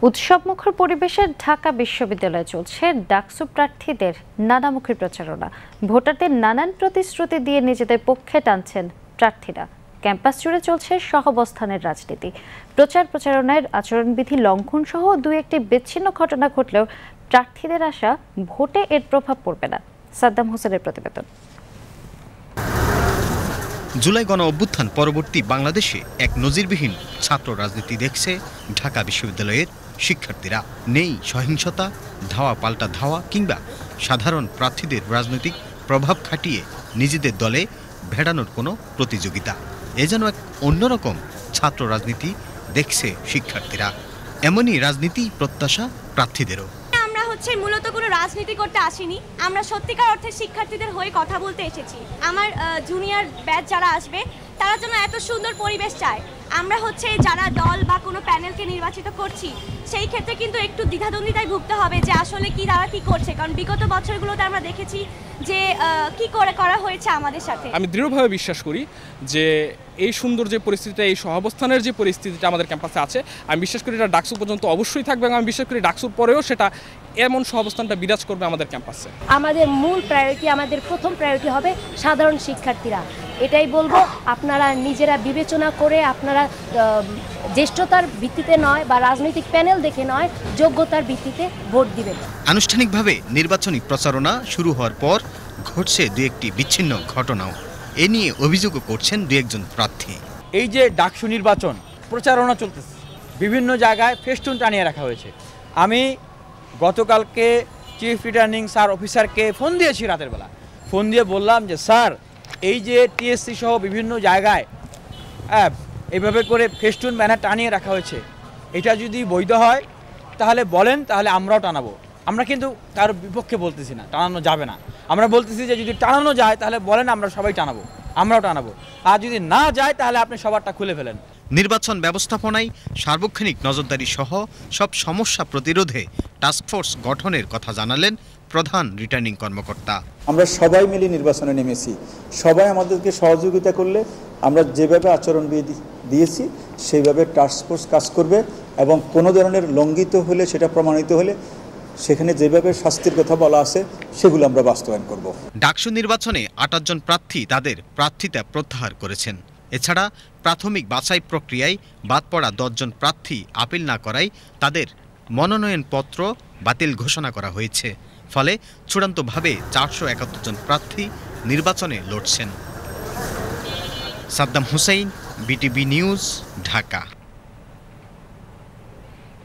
উৎসবমুখর পরিবেশে ঢাকা বিশ্ববিদ্যালয়ে চলছে ডাকসু প্রার্থীদের নানামুখী প্রচারণা। ভোটারদের নানান প্রতিশ্রুতি দিয়ে নিজেদের পক্ষে টানছেন প্রার্থীরা। ক্যাম্পাস জুড়ে চলছে সহাবস্থানের রাজনীতি। প্রচারণায় আচরণবিধি লঙ্ঘন সহ দুই একটি বিচ্ছিন্ন ঘটনা ঘটলেও প্রার্থীদের আশা ভোটে এর প্রভাব পড়বে না। সাদ্দাম হোসেনের প্রতিবেদন। জুলাই গণ অভ্যুত্থান পরবর্তী বাংলাদেশে এক নজিরবিহীন ছাত্র রাজনীতি দেখছে ঢাকা বিশ্ববিদ্যালয়ের শিক্ষার্থীরা। নেই সহিংসতা, ধাওয়া পাল্টা ধাওয়া কিংবা সাধারণ প্রার্থীদের রাজনৈতিক প্রভাব খাটিয়ে নিজেদের দলে ভেড়ানোর কোনো প্রতিযোগিতা। এ যেন এক অন্যরকম ছাত্র রাজনীতি দেখছে শিক্ষার্থীরা। এমনই রাজনীতি প্রত্যাশা প্রার্থীদেরও। মূলত কোনো রাজনীতি করতে আসিনি, আমরা সত্যিকার অর্থে শিক্ষার্থীদের হয়ে কথা বলতে এসেছি। আমার জুনিয়র ব্যাচ যারা আসবে তারা যেন এত সুন্দর পরিবেশ চায়। আমরা যারা দল বা কোনো প্যানেলকে নির্বাচিত করছি সেই ক্ষেত্রে কিন্তু একটু দ্বিধাদ্বন্দ্বিতায় ভুগতে হবে যে আসলে তারা কি করছে, কারণ বিগত বছরগুলোতে আমরা দেখেছি যে কি করা হয়েছে আমাদের সাথে। আমি দৃঢ়ভাবে বিশ্বাস করি যে এই সুন্দর যে পরিস্থিতিটা, এই সহাবস্থানের যে পরিস্থিতিটা আমাদের ক্যাম্পাসে আছে, আমি বিশ্বাস করি এটা ডাকসু পর্যন্ত অবশ্যই থাকবে এবং আমি বিশ্বাস করি ডাকসুর পরেও সেটা এমন সহাবস্থানটা বিরাজ করবে আমাদের ক্যাম্পাসে। আমাদের মূল প্রায়োরিটি, আমাদের প্রথম প্রায়োরিটি হবে সাধারণ শিক্ষার্থীরা। এটাই বলবো, আপনারা নিজেরা বিবেচনা করে, আপনারা জ্যেষ্ঠতার ভিত্তিতে নয় বা রাজনৈতিক প্যানেল দেখে নয়, যোগ্যতার ভিত্তিতে ভোট দিবেন। আনুষ্ঠানিকভাবে নির্বাচনী প্রচারণা শুরু হওয়ার পর ঘটছে দু একটি বিচ্ছিন্ন ঘটনাও। এ নিয়ে অভিযোগও করছেন দু একজন প্রার্থী। এই যে ডাকসু নির্বাচন প্রচারণা চলতেছে, বিভিন্ন জায়গায় ফেস্টুন টানিয়ে রাখা হয়েছে। আমি গতকালকে চিফ রিটার্নিং অফিসারকে ফোন দিয়েছি, রাতের বেলা ফোন দিয়ে বললাম যে স্যার, এই যে টিএসসি সহ বিভিন্ন জায়গায় এইভাবে করে ফেস্টুন ব্যানার টানিয়ে রাখা হয়েছে, এটা যদি বৈধ হয় তাহলে বলেন, তাহলে আমরাও টানাবো। আমরা কিন্তু কারোর বিপক্ষে বলতেছি না, টানানো যাবে না। আমরা বলতেছি যে যদি টানানো যায় তাহলে বলেন, আমরা সবাই টানাবো, আমরাও টানাবো। আর যদি না যায় তাহলে আপনি সবারটা খুলে ফেলেন। নির্বাচন ব্যবস্থাপনায় সার্বক্ষণিক নজরদারি সহ সব সমস্যা প্রতিরোধে টাস্কফোর্স গঠনের কথা জানালেন প্রধান রিটার্নিং কর্মকর্তা। আমরা সবাই মিলে নির্বাচনে নেমেছি, সবাই আমাদেরকে সহযোগিতা করলে আমরা যেভাবে আচরণবিধি দিয়েছি সেইভাবে টাস্কফোর্স কাজ করবে এবং কোনো ধরনের লঙ্ঘিত হলে, সেটা প্রমাণিত হলে সেখানে যেভাবে শাস্তির কথা বলা আছে সেগুলো আমরা বাস্তবায়ন করব। ডাকসু নির্বাচনে 28 জন প্রার্থী তাদের প্রার্থিতা প্রত্যাহার করেছেন। এছাড়া প্রাথমিক বাছাই প্রক্রিয়ায় বাদ পড়া 10 জন প্রার্থী আপিল না করায় তাদের মনোনয়নপত্র বাতিল ঘোষণা করা হয়েছে। ফলে চূড়ান্তভাবে 471 জন প্রার্থী নির্বাচনে লড়ছেন। Saddam Hossain, BTV news, Dhaka.